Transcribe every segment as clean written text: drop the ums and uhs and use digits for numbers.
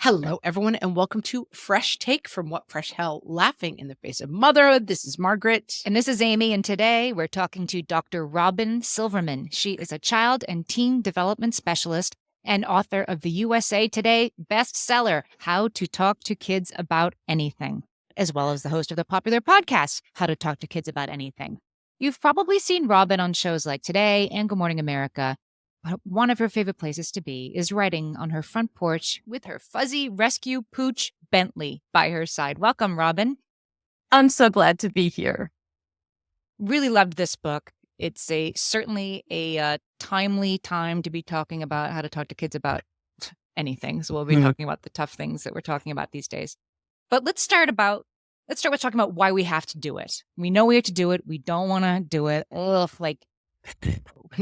Hello, everyone, and welcome to Fresh Take from What Fresh Hell Laughing in the Face of Motherhood. This is Margaret. And this is Amy, and today we're talking to Dr. Robyn Silverman. She is a child and teen development specialist and author of the USA Today bestseller, How to Talk to Kids About Anything, as well as the host of the popular podcast, How to Talk to Kids About Anything. You've probably seen Robyn on shows like Today and Good Morning America. But one of her favorite places to be is writing on her front porch with her fuzzy rescue pooch Bentley by her side. Welcome, Robyn. I'm so glad to be here. Really loved this book. It's certainly a timely time to be talking about how to talk to kids about anything. So we'll be talking about the tough things that we're talking about these days. But let's start with talking about why we have to do it. We know we have to do it. We don't want to do it. Ugh,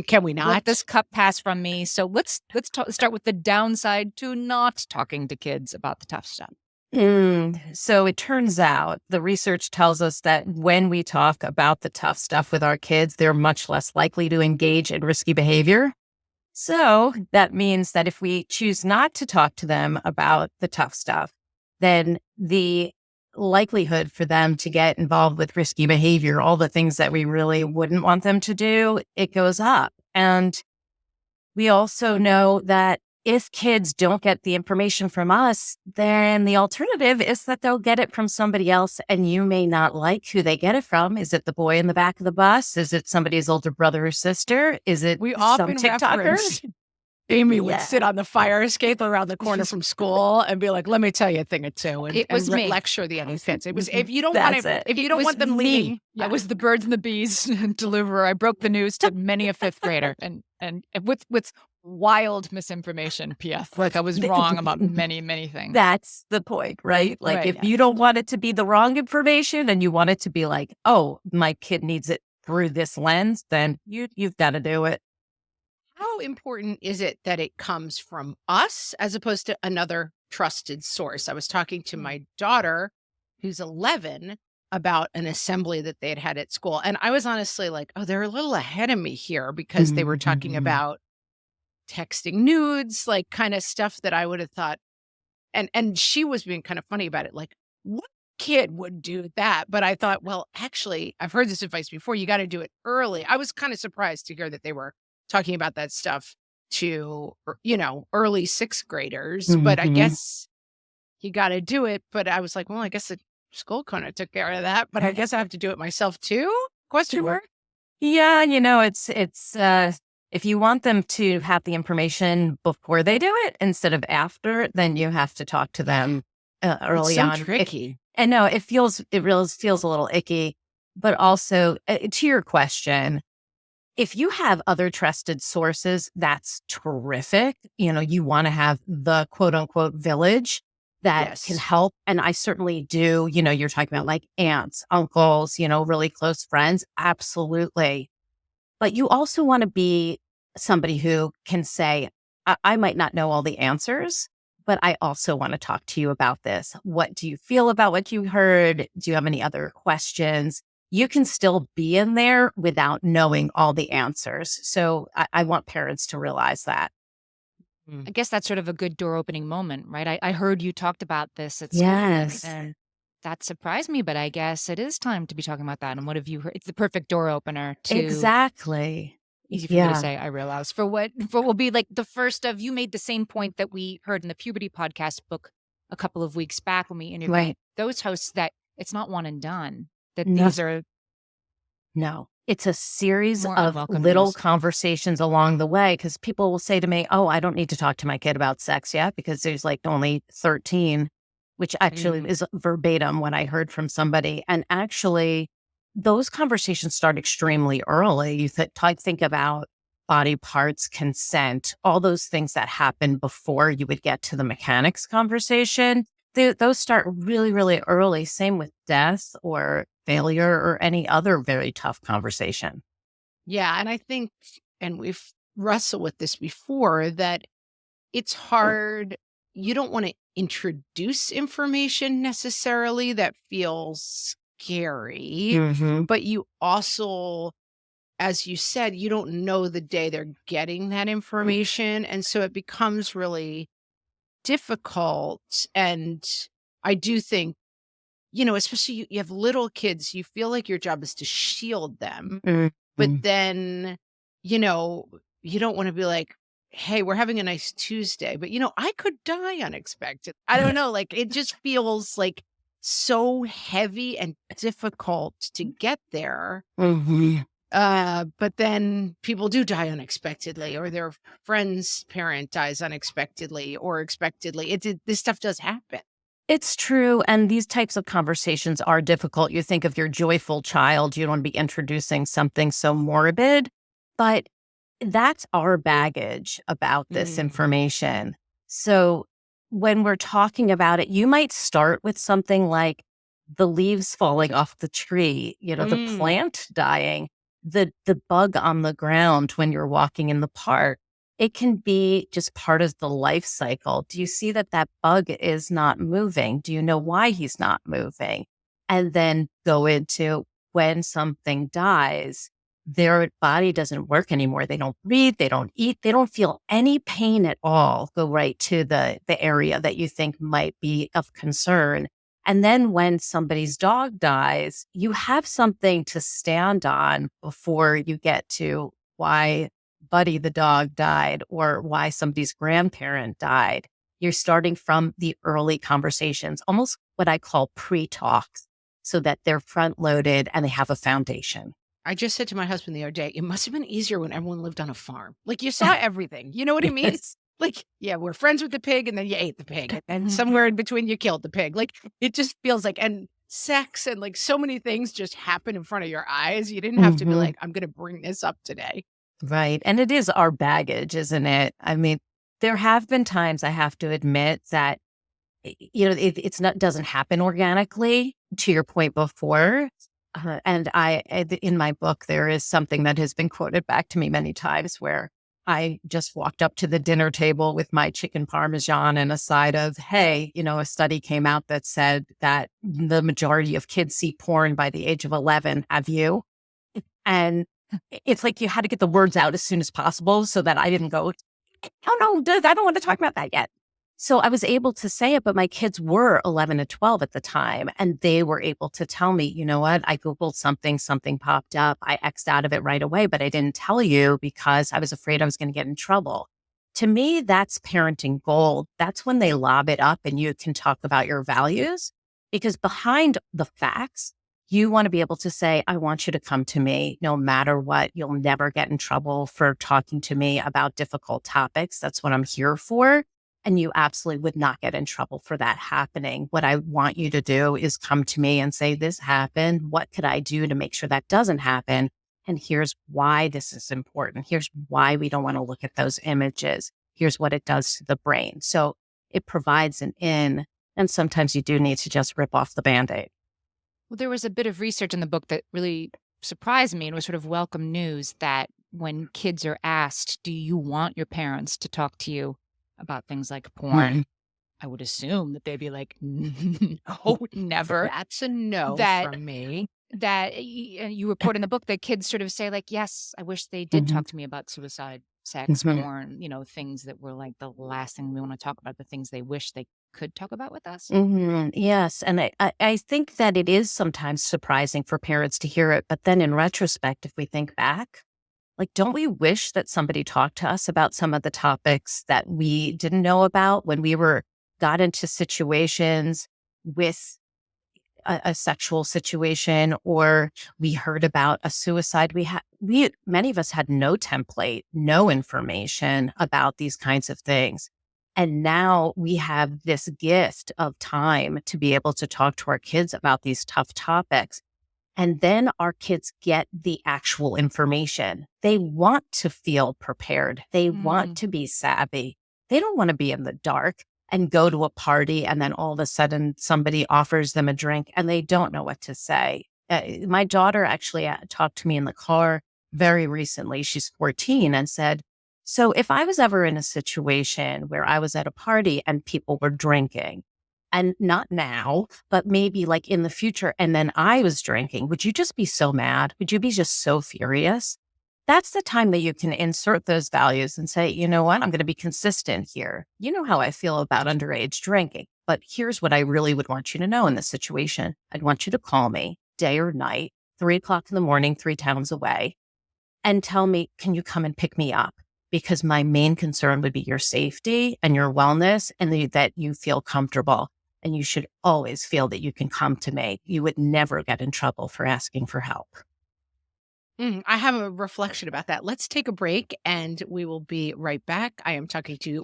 can we not? Let this cup pass from me. So let's start with the downside to not talking to kids about the tough stuff. So it turns out the research tells us that when we talk about the tough stuff with our kids, they're much less likely to engage in risky behavior. So that means that if we choose not to talk to them about the tough stuff, then the likelihood for them to get involved with risky behavior, all the things that we really wouldn't want them to do, it goes up. And we also know that if kids don't get the information from us, then the alternative is that they'll get it from somebody else, and you may not like who they get it from. Is it the boy in the back of the bus? Is it somebody's older brother or sister? Is it some TikToker? Amy would sit on the fire escape around the corner from school and be like, "Let me tell you a thing or two," and it was me. Lecture the other kids. It was if you don't want them leading. I was the birds and the bees deliverer. I broke the news to many a fifth grader, and with wild misinformation. P.S. Like I was wrong about many things. That's the point, right? If you don't want it to be the wrong information and you want it to be like, oh, my kid needs it through this lens, then you've got to do it. How important is it that it comes from us as opposed to another trusted source? I was talking to my daughter, who's 11, about an assembly that they had at school. And I was honestly like, oh, they're a little ahead of me here because they were talking about texting nudes, like kind of stuff that I would have thought. And she was being kind of funny about it. Like, what kid would do that? But I thought, well, actually, I've heard this advice before. You got to do it early. I was kind of surprised to hear that they were talking about that stuff to, early sixth graders. But I guess you got to do it. But I was like, well, I guess the school kind of took care of that. But I guess I have to do it myself too? Question mark. Yeah, it's if you want them to have the information before they do it instead of after, then you have to talk to them early on. Tricky. And no, it really feels a little icky. But also, to your question, if you have other trusted sources, that's terrific. You want to have the quote unquote village that can help. And I certainly do. You're talking about like aunts, uncles, really close friends. Absolutely. But you also want to be somebody who can say, I might not know all the answers, but I also want to talk to you about this. What do you feel about what you heard? Do you have any other questions? You can still be in there without knowing all the answers. So I want parents to realize that. I guess that's sort of a good door opening moment, right? I heard you talked about this at school. Yes. And that surprised me, but I guess it is time to be talking about that. And what have you heard? It's the perfect door opener to... Exactly. Easy for me to say, I realize. For what will be like the first of... You made the same point that we heard in the Puberty Podcast book a couple of weeks back when we interviewed those hosts, that it's not one and done. That these are... No, it's a series of little conversations along the way, because people will say to me, oh, I don't need to talk to my kid about sex yet because there's like only 13, which actually is verbatim what I heard from somebody. And actually, those conversations start extremely early. You think about body parts, consent, all those things that happen before you would get to the mechanics conversation. Those start really, really early. Same with death or failure or any other very tough conversation. Yeah. And I think, and we've wrestled with this before, that it's hard. You don't want to introduce information necessarily that feels scary, but you also, as you said, you don't know the day they're getting that information. And so it becomes really difficult. And I do think, especially you have little kids, you feel like your job is to shield them. But Mhm. then, you know, you don't want to be like, hey, we're having a nice Tuesday, but I could die unexpected. I don't know. Like it just feels like so heavy and difficult to get there. Mhm. But then people do die unexpectedly, or their friend's parent dies unexpectedly or expectedly. This stuff does happen. It's true. And these types of conversations are difficult. You think of your joyful child, you don't want to be introducing something so morbid, but that's our baggage about this Mm. information. So when we're talking about it, you might start with something like the leaves falling off the tree, the Mm. plant dying, the bug on the ground when you're walking in the park. It can be just part of the life cycle. Do you see that that bug is not moving? Do you know why he's not moving? And then go into when something dies, their body doesn't work anymore. They don't breathe, they don't eat, they don't feel any pain at all. Go right to the area that you think might be of concern. And then when somebody's dog dies, you have something to stand on before you get to why Buddy the dog died or why somebody's grandparent died. You're starting from the early conversations, almost what I call pre-talks, so that they're front loaded and they have a foundation. I just said to my husband the other day, it must have been easier when everyone lived on a farm. Like you saw everything. You know what I mean? Yes. Like, yeah, we're friends with the pig and then you ate the pig. And somewhere in between you killed the pig. Like it just feels like, and sex and like so many things just happen in front of your eyes. You didn't have to be Mhm. like, I'm going to bring this up today. Right. And it is our baggage, isn't it? I mean, there have been times I have to admit that, it's not, doesn't happen organically to your point before. And in my book, there is something that has been quoted back to me many times where I just walked up to the dinner table with my chicken parmesan and a side of, hey, a study came out that said that the majority of kids see porn by the age of 11. Have you? And it's like you had to get the words out as soon as possible so that I didn't go, oh no, I don't want to talk about that yet. So I was able to say it, but my kids were 11 and 12 at the time, and they were able to tell me, you know what, I Googled something popped up. I X'd out of it right away, but I didn't tell you because I was afraid I was going to get in trouble. To me, that's parenting gold. That's when they lob it up and you can talk about your values, because behind the facts, you want to be able to say, I want you to come to me no matter what. You'll never get in trouble for talking to me about difficult topics. That's what I'm here for. And you absolutely would not get in trouble for that happening. What I want you to do is come to me and say, this happened. What could I do to make sure that doesn't happen? And here's why this is important. Here's why we don't want to look at those images. Here's what it does to the brain. So it provides an in. And sometimes you do need to just rip off the Band-Aid. Well, there was a bit of research in the book that really surprised me and was sort of welcome news that when kids are asked, do you want your parents to talk to you about things like porn? Mhm. I would assume that they'd be like, no, never. That's a no That from me. you report in the book that kids sort of say like, yes, I wish they did Mhm. talk to me about suicide, sex, Mhm. porn, things that were like the last thing we want to talk about, the things they wish they could talk about with us. Yes. And I think that it is sometimes surprising for parents to hear it. But then in retrospect, if we think back, like, don't we wish that somebody talked to us about some of the topics that we didn't know about when we got into situations with a sexual situation, or we heard about a suicide? Many of us had no template, no information about these kinds of things. And now we have this gift of time to be able to talk to our kids about these tough topics. And then our kids get the actual information. They want to feel prepared. They want Mm. to be savvy. They don't want to be in the dark and go to a party and then all of a sudden somebody offers them a drink and they don't know what to say. My daughter actually talked to me in the car very recently. She's 14 and said, so if I was ever in a situation where I was at a party and people were drinking, and not now, but maybe like in the future, and then I was drinking, would you just be so mad? Would you be just so furious? that's the time that you can insert those values and say, you know what, I'm going to be consistent here. You know how I feel about underage drinking, but here's what I really would want you to know in this situation. I'd want you to call me day or night, 3 o'clock in the morning, 3 towns away, and tell me, can you come and pick me up? Because my main concern would be your safety and your wellness and that you feel comfortable. And you should always feel that you can come to me. You would never get in trouble for asking for help. I have a reflection about that. Let's take a break and we will be right back.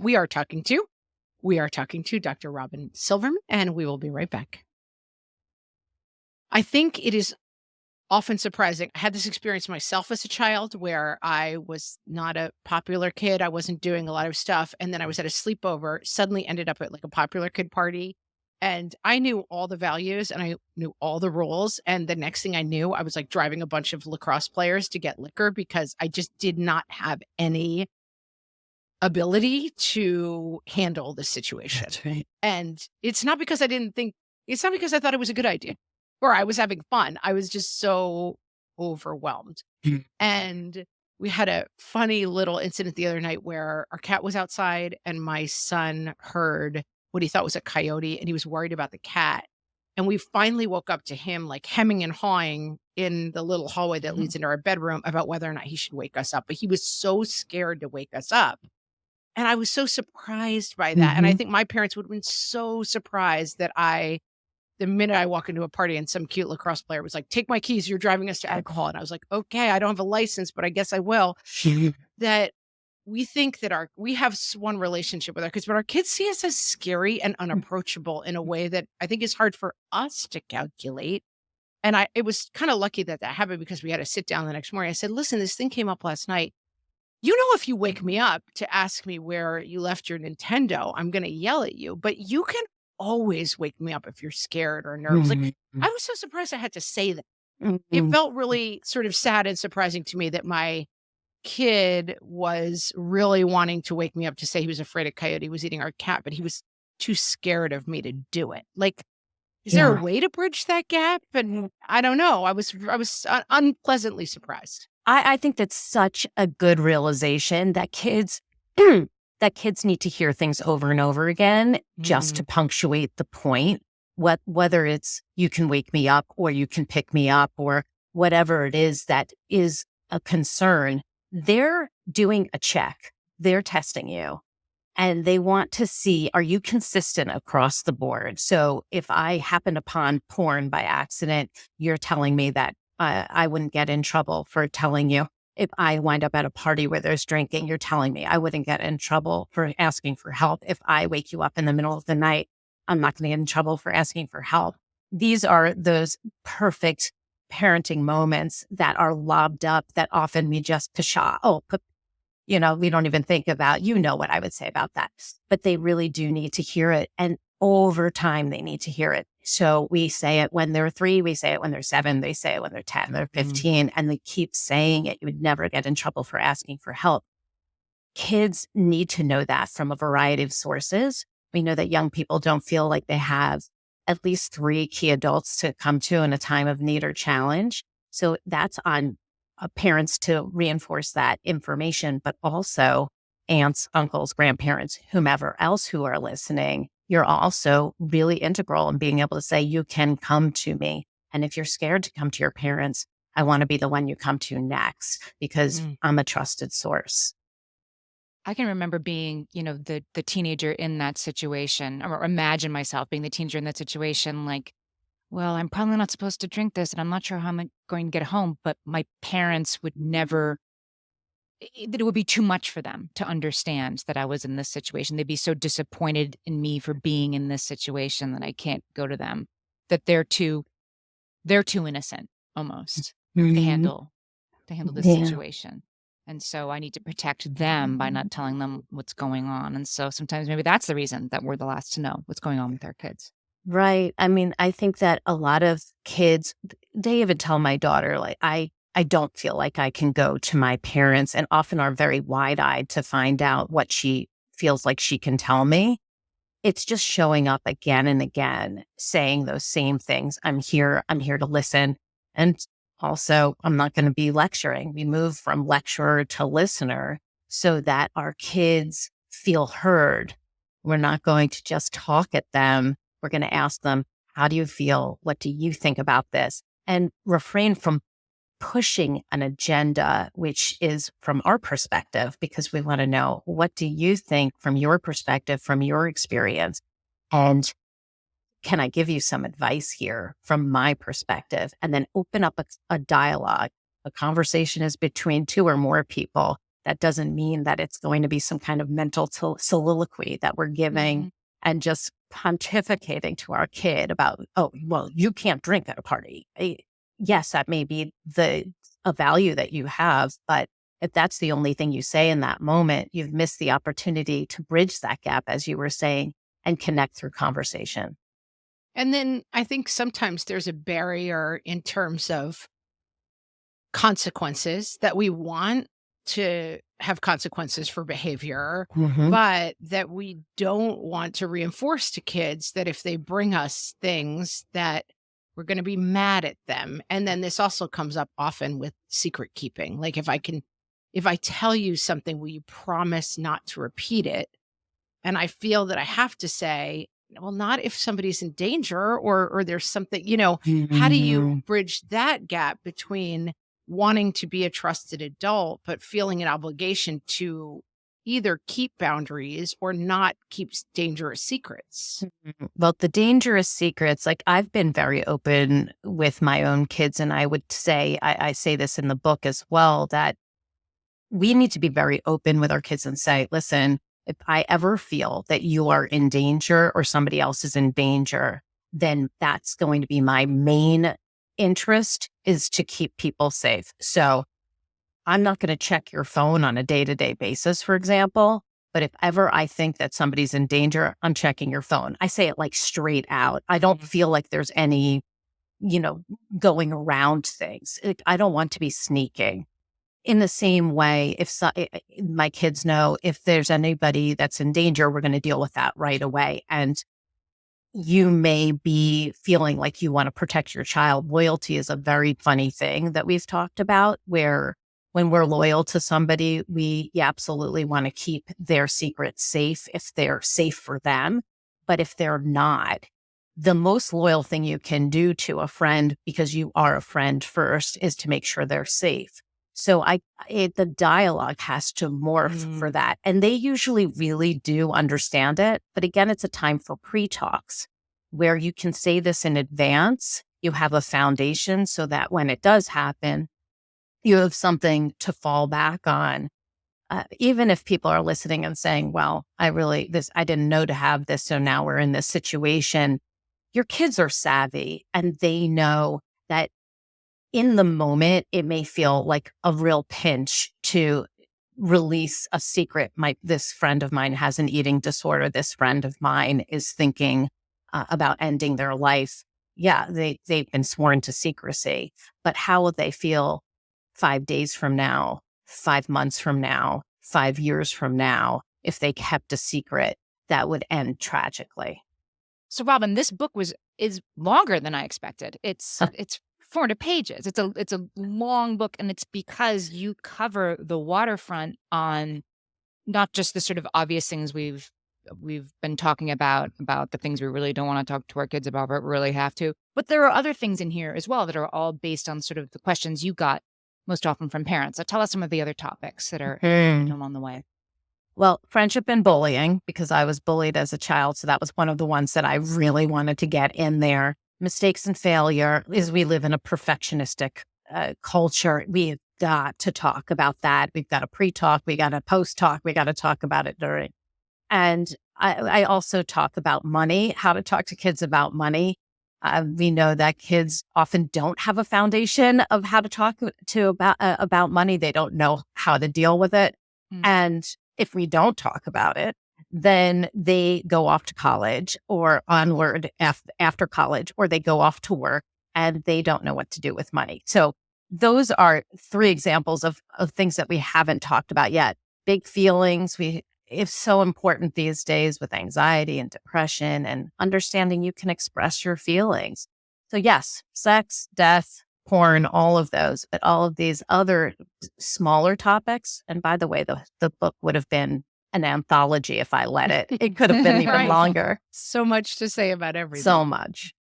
We are talking to Dr. Robyn Silverman, and we will be right back. I think it is often surprising. I had this experience myself as a child where I was not a popular kid. I wasn't doing a lot of stuff. And then I was at a sleepover, suddenly ended up at like a popular kid party. And I knew all the values and I knew all the rules. And the next thing I knew, I was like driving a bunch of lacrosse players to get liquor because I just did not have any ability to handle the situation. That's right. And it's not because it's not because I thought it was a good idea or I was having fun. I was just so overwhelmed. Mm. And we had a funny little incident the other night where our cat was outside and my son heard what he thought was a coyote and he was worried about the cat. And we finally woke up to him like hemming and hawing in the little hallway that leads into our bedroom about whether or not he should wake us up. But he was so scared to wake us up. And I was so surprised by that. And I think my parents would have been so surprised that the minute I walk into a party and some cute lacrosse player was like, take my keys, you're driving us to alcohol. And I was like, okay, I don't have a license, but I guess I will. That we think that we have one relationship with our kids, but our kids see us as scary and unapproachable in a way that I think is hard for us to calculate. And it was kind of lucky that happened because we had to sit down the next morning. I said, listen, this thing came up last night. You know, if you wake me up to ask me where you left your Nintendo, I'm going to yell at you, but you can always wake me up if you're scared or nervous. Like, I was so surprised I had to say that. It felt really sort of sad and surprising to me that my kid was really wanting to wake me up to say he was afraid a coyote was eating our cat, but he was too scared of me to do it. Like, is there a way to bridge that gap? And I don't know. I was unpleasantly surprised. I think that's such a good realization that kids need to hear things over and over again just to punctuate the point. Whether it's you can wake me up or you can pick me up or whatever it is that is a concern, they're doing a check. They're testing you. And they want to see, are you consistent across the board? So if I happen upon porn by accident, you're telling me that I wouldn't get in trouble for telling you. If I wind up at a party where there's drinking, you're telling me I wouldn't get in trouble for asking for help. If I wake you up in the middle of the night, I'm not going to get in trouble for asking for help. These are those perfect parenting moments that are lobbed up that often we just we don't even think about, what I would say about that. But they really do need to hear it. And over time, they need to hear it. So we say it when they're 3, we say it when they're 7, they say it when they're 10, they're 15, and they keep saying it. You would never get in trouble for asking for help. Kids need to know that from a variety of sources. We know that young people don't feel like they have at least 3 key adults to come to in a time of need or challenge. So that's on parents to reinforce that information, but also aunts, uncles, grandparents, whomever else who are listening. You're also really integral in being able to say, you can come to me. And if you're scared to come to your parents, I want to be the one you come to next because I'm a trusted source. I can remember being, the teenager in that situation, or imagine myself being the teenager in that situation, like, well, I'm probably not supposed to drink this and I'm not sure how I'm going to get home, but my parents would never, that it would be too much for them to understand that I was in this situation. They'd be so disappointed in me for being in this situation that I can't go to them, that they're too innocent almost to handle this situation. And so I need to protect them by not telling them what's going on. And so sometimes maybe that's the reason that we're the last to know what's going on with our kids. Right. I mean, I think that a lot of kids, they even tell my daughter, like, I don't feel like I can go to my parents, and often are very wide-eyed to find out what she feels like she can tell me. It's just showing up again and again, saying those same things. I'm here to listen. And Also, I'm not going to be lecturing. We move from lecturer to listener so that our kids feel heard. We're not going to just talk at them. We're going to ask them, how do you feel? What do you think about this? And refrain from pushing an agenda, which is from our perspective, because we want to know, what do you think from your perspective, from your experience? And can I give you some advice here from my perspective? And then open up a dialogue. A conversation is between two or more people. That doesn't mean that it's going to be some kind of mental soliloquy that we're giving and just pontificating to our kid about, oh, well, you can't drink at a party. Yes, that may be a value that you have, but if that's the only thing you say in that moment, you've missed the opportunity to bridge that gap, as you were saying, and connect through conversation. And then I think sometimes there's a barrier in terms of consequences that we want to have consequences for behavior, but that we don't want to reinforce to kids that if they bring us things that we're going to be mad at them. And then this also comes up often with secret keeping. Like if I tell you something, will you promise not to repeat it? And I feel that I have to say, well, not if somebody's in danger or there's something, how do you bridge that gap between wanting to be a trusted adult, but feeling an obligation to either keep boundaries or not keep dangerous secrets? Well, the dangerous secrets, like I've been very open with my own kids, and I would say, I say this in the book as well, that we need to be very open with our kids and say, listen, if I ever feel that you are in danger or somebody else is in danger, then that's going to be my main interest, is to keep people safe. So I'm not going to check your phone on a day-to-day basis, for example. But if ever I think that somebody's in danger, I'm checking your phone. I say it like straight out. I don't feel like there's any, going around things. I don't want to be sneaking. In the same way, my kids know if there's anybody that's in danger, we're going to deal with that right away. And you may be feeling like you want to protect your child. Loyalty is a very funny thing that we've talked about, where when we're loyal to somebody, we absolutely want to keep their secrets safe if they're safe for them. But if they're not, the most loyal thing you can do to a friend, because you are a friend first, is to make sure they're safe. So the dialogue has to morph for that. And they usually really do understand it. But again, it's a time for pre-talks where you can say this in advance. You have a foundation so that when it does happen, you have something to fall back on. Even if people are listening and saying, well, I didn't know to have this, so now we're in this situation. Your kids are savvy and they know that in the moment, it may feel like a real pinch to release a secret. This friend of mine has an eating disorder. This friend of mine is thinking about ending their life. Yeah, they've been sworn to secrecy, but how will they feel 5 days from now, 5 months from now, 5 years from now, if they kept a secret that would end tragically? So, Robyn, this book is longer than I expected. It's 400 pages. It's a long book, and it's because you cover the waterfront on not just the sort of obvious things we've been talking about the things we really don't want to talk to our kids about, but really have to. But there are other things in here as well that are all based on sort of the questions you got most often from parents. So tell us some of the other topics that are along the way. Well, friendship and bullying, because I was bullied as a child. So that was one of the ones that I really wanted to get in there. Mistakes and failure, is we live in a perfectionistic culture. We've got to talk about that. We've got a pre-talk. We got a post-talk. We got to talk about it during. And I also talk about money, how to talk to kids about money. We know that kids often don't have a foundation of how to talk about money. They don't know how to deal with it. And if we don't talk about it, then they go off to college or onward after college, or they go off to work and they don't know what to do with money. So those are 3 examples of things that we haven't talked about yet. Big feelings. It's so important these days with anxiety and depression, and understanding you can express your feelings. So yes, sex, death, porn, all of those, but all of these other smaller topics. And by the way, the book would have been an anthology if I let it. It could have been even Right. longer. So much to say about everything. So much.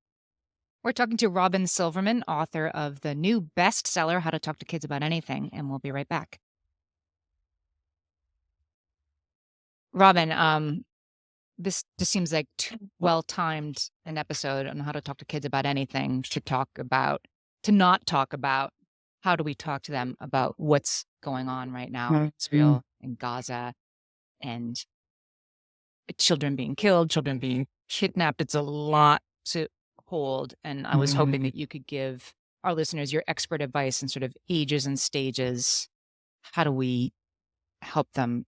We're talking to Robyn Silverman, author of the new bestseller, How to Talk to Kids About Anything, and we'll be right back. Robyn, this just seems like too well-timed an episode on how to talk to kids about anything to not talk about how do we talk to them about what's going on right now in Israel and Gaza and children being killed, children being kidnapped. It's a lot to hold. And I was hoping that you could give our listeners your expert advice and sort of ages and stages. How do we help them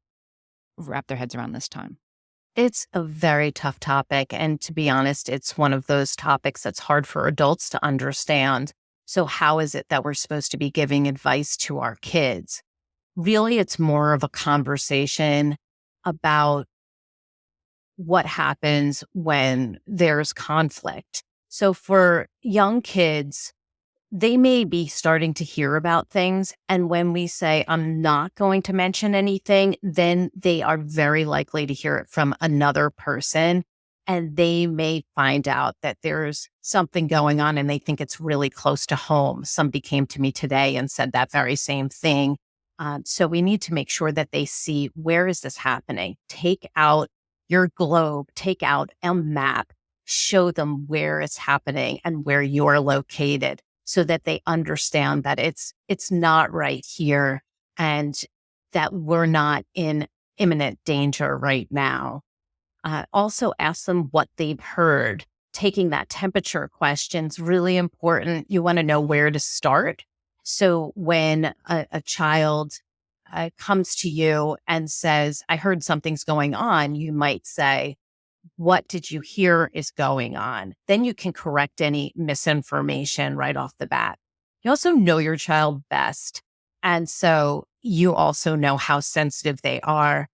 wrap their heads around this time? It's a very tough topic. And to be honest, it's one of those topics that's hard for adults to understand. So how is it that we're supposed to be giving advice to our kids? Really, it's more of a conversation about what happens when there's conflict. So for young kids, they may be starting to hear about things. And when we say, I'm not going to mention anything, then they are very likely to hear it from another person. And they may find out that there's something going on and they think it's really close to home. Somebody came to me today and said that very same thing. So we need to make sure that they see, where is this happening? Take out your globe, take out a map, show them where it's happening and where you're located so that they understand that it's not right here and that we're not in imminent danger right now. Also ask them what they've heard. Taking that temperature question is really important. You want to know where to start. So when a child comes to you and says, I heard something's going on, you might say, what did you hear is going on? Then you can correct any misinformation right off the bat. You also know your child best. And so you also know how sensitive they are.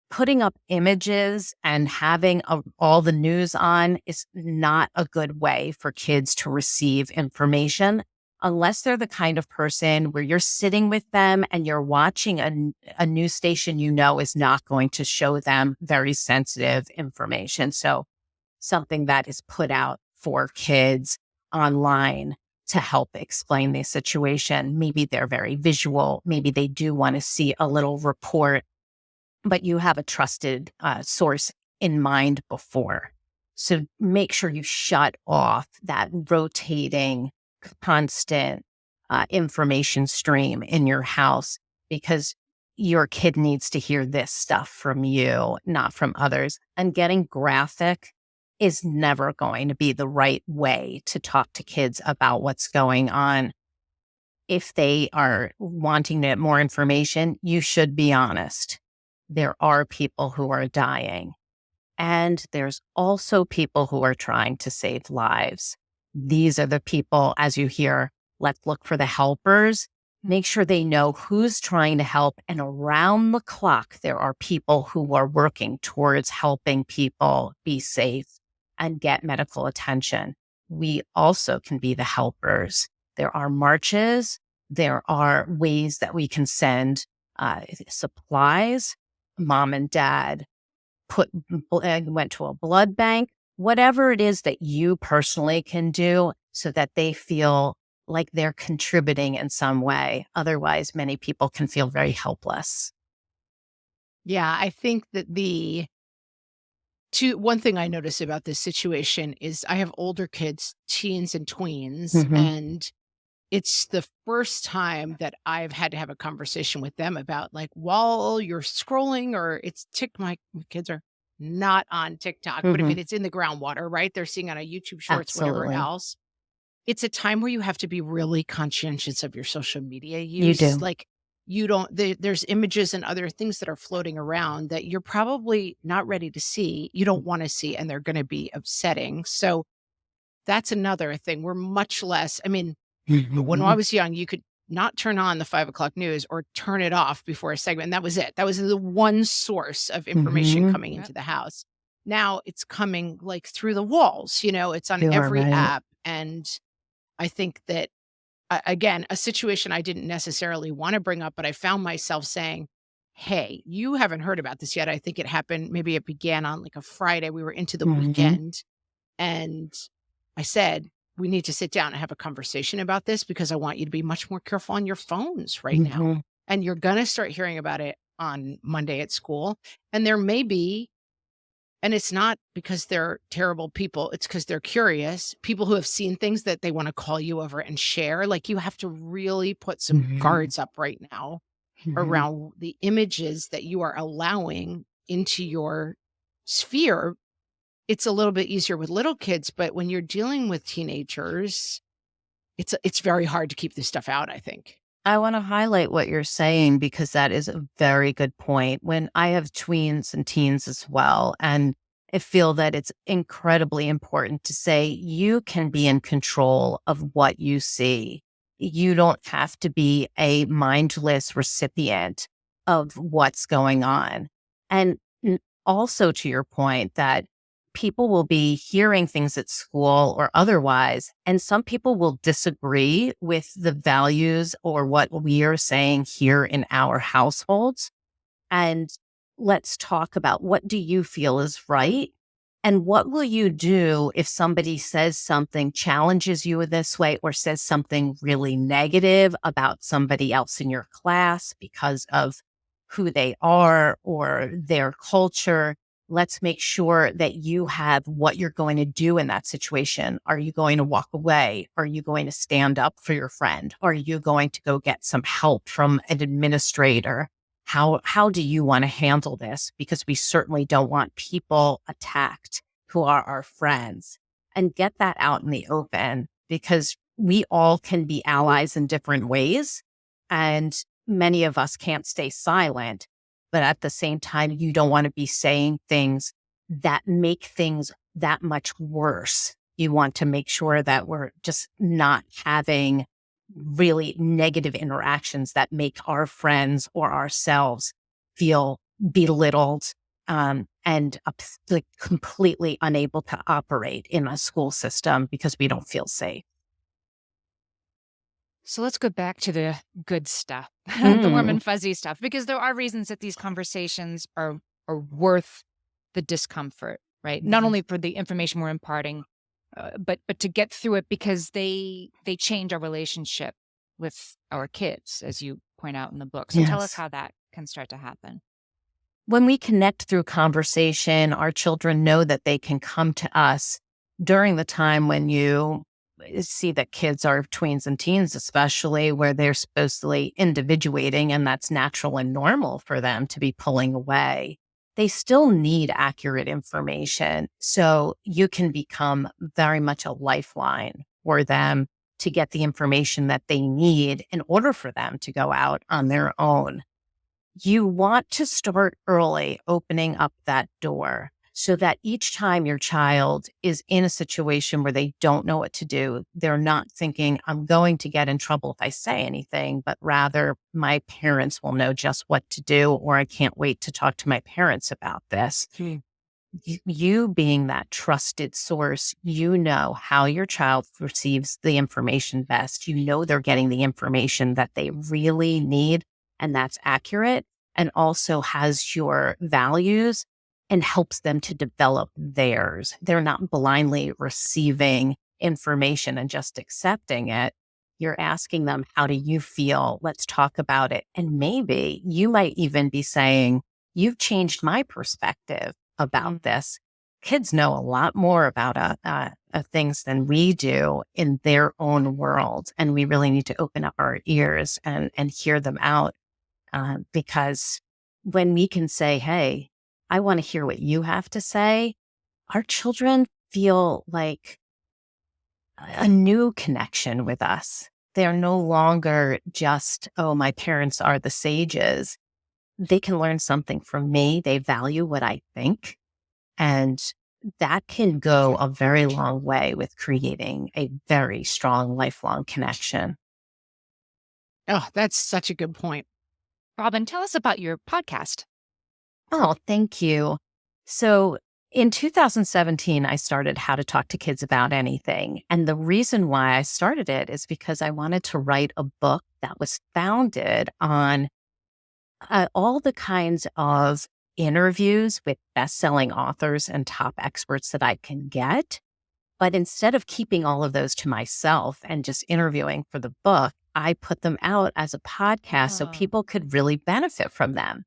Putting up images and having all the news on is not a good way for kids to receive information unless they're the kind of person where you're sitting with them and you're watching a news station you know is not going to show them very sensitive information. So something that is put out for kids online to help explain the situation. Maybe they're very visual. Maybe they do want to see a little report, but you have a trusted source in mind before. So make sure you shut off that rotating, constant information stream in your house because your kid needs to hear this stuff from you, not from others. And getting graphic is never going to be the right way to talk to kids about what's going on. If they are wanting to get more information, you should be honest. There are people who are dying. And there's also people who are trying to save lives. These are the people, as you hear, let's look for the helpers. Make sure they know who's trying to help. And around the clock, there are people who are working towards helping people be safe and get medical attention. We also can be the helpers. There are marches. There are ways that we can send supplies. Mom and dad went to a blood bank, whatever it is that you personally can do so that they feel like they're contributing in some way. Otherwise, many people can feel very helpless. Yeah, I think that one thing I notice about this situation is I have older kids, teens and tweens, and it's the first time that I've had to have a conversation with them about like, while you're scrolling or it's my kids are not on TikTok, but I mean, it's in the groundwater, right? They're seeing on a YouTube Shorts, whatever Absolutely. else. It's a time where you have to be really conscientious of your social media use. You do. Like you don't, there's images and other things that are floating around that you're probably not ready to see. You don't want to see, and they're going to be upsetting. So that's another thing. We're much less, I mean, when I was young, you could not turn on the 5 o'clock news or turn it off before a segment. And that was it. That was the one source of information coming into the house. Now it's coming like through the walls, it's on You are every right. app. And I think that again, a situation I didn't necessarily want to bring up, but I found myself saying, "Hey, you haven't heard about this yet." I think it happened, maybe it began on like a Friday. We were into the Mhm. weekend, and I said, "We need to sit down and have a conversation about this because I want you to be much more careful on your phones right now. Mhm. And you're going to start hearing about it on Monday at school. And there may be, and it's not because they're terrible people, it's because they're curious, people who have seen things that they want to call you over and share. Like you have to really put some Mhm. guards up right now Mhm. around the images that you are allowing into your sphere. It's a little bit easier with little kids, but when you're dealing with teenagers, it's very hard to keep this stuff out, I think." I want to highlight what you're saying because that is a very good point. When I have tweens and teens as well, and I feel that it's incredibly important to say you can be in control of what you see. You don't have to be a mindless recipient of what's going on. And also to your point that people will be hearing things at school or otherwise, and some people will disagree with the values or what we are saying here in our households. And let's talk about, what do you feel is right? And what will you do if somebody says something, challenges you in this way, or says something really negative about somebody else in your class because of who they are or their culture? Let's make sure that you have what you're going to do in that situation. Are you going to walk away? Are you going to stand up for your friend? Are you going to go get some help from an administrator? How do you want to handle this? Because we certainly don't want people attacked who are our friends, and get that out in the open, because we all can be allies in different ways. And many of us can't stay silent, but at the same time, you don't want to be saying things that make things that much worse. You want to make sure that we're just not having really negative interactions that make our friends or ourselves feel belittled, and like completely unable to operate in a school system because we don't feel safe. So let's go back to the good stuff, the warm Mm, and fuzzy stuff, because there are reasons that these conversations are worth the discomfort, right? Not only for the information we're imparting, but to get through it, because they change our relationship with our kids, as you point out in the book. So tell us yes. how that can start to happen. When we connect through conversation, our children know that they can come to us during the time when you see that kids are tweens and teens, especially where they're supposedly individuating, and that's natural and normal for them to be pulling away. They still need accurate information. So you can become very much a lifeline for them to get the information that they need in order for them to go out on their own. You want to start early, opening up that door so that each time your child is in a situation where they don't know what to do, they're not thinking, I'm going to get in trouble if I say anything, but rather my parents will know just what to do, or I can't wait to talk to my parents about this. You being that trusted source, you know how your child receives the information best. You know they're getting the information that they really need and that's accurate, and also has your values and helps them to develop theirs. They're not blindly receiving information and just accepting it. You're asking them, how do you feel? Let's talk about it. And maybe you might even be saying, you've changed my perspective about this. Kids know a lot more about things than we do in their own world, and we really need to open up our ears and hear them out, because when we can say, "Hey, I want to hear what you have to say," our children feel like a new connection with us. They are no longer just, "Oh, my parents are the sages." They can learn something from me. They value what I think. And that can go a very long way with creating a very strong, lifelong connection. Oh, that's such a good point. Robyn, tell us about your podcast. Oh, thank you. So In 2017, I started How to Talk to Kids About Anything. And the reason why I started it is because I wanted to write a book that was founded on all the kinds of interviews with best-selling authors and top experts that I can get. But instead of keeping all of those to myself and just interviewing for the book, I put them out as a podcast so people could really benefit from them.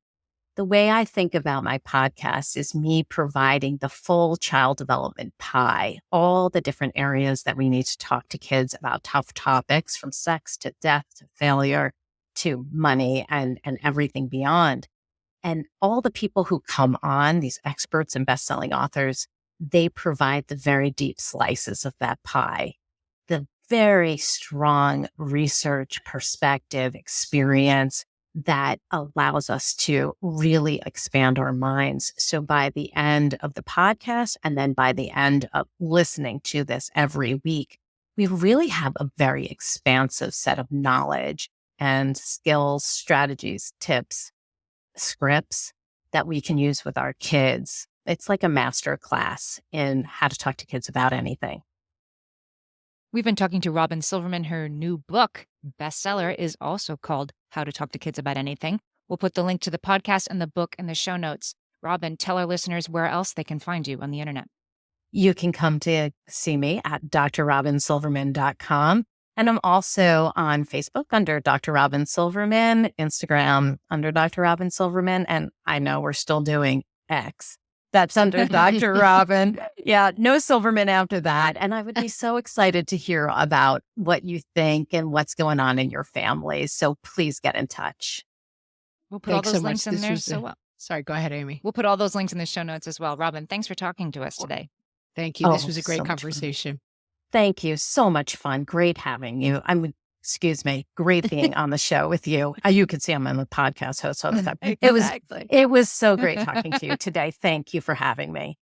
The way I think about my podcast is me providing the full child development pie, all the different areas that we need to talk to kids about tough topics, from sex to death to failure to money and everything beyond. And all the people who come on, these experts and best-selling authors, they provide the very deep slices of that pie, the very strong research perspective, experience that allows us to really expand our minds. So by the end of the podcast, and then by the end of listening to this every week, we really have a very expansive set of knowledge and skills, strategies, tips, scripts that we can use with our kids. It's like a master class in how to talk to kids about anything. We've been talking to Robyn Silverman. Her new book, bestseller, is also called How to Talk to Kids About Anything. We'll put the link to the podcast and the book in the show notes. Robyn, tell our listeners where else they can find you on the internet. You can come to see me at drrobynsilverman.com. And I'm also on Facebook under Dr. Robyn Silverman, Instagram under Dr. Robyn Silverman. And I know we're still doing X. That's under Dr. Robyn. Yeah, no Silverman after that. And I would be so excited to hear about what you think and what's going on in your family. So please get in touch. We'll put all those links in there. Sorry, go ahead, Amy. We'll put all those links in the show notes as well. Robyn, thanks for talking to us today. Thank you. This was a great conversation. Thank you. So much fun. Great having you. Great being on the show with you. You can see I'm a podcast host all the time. It was so great talking to you today. Thank you for having me.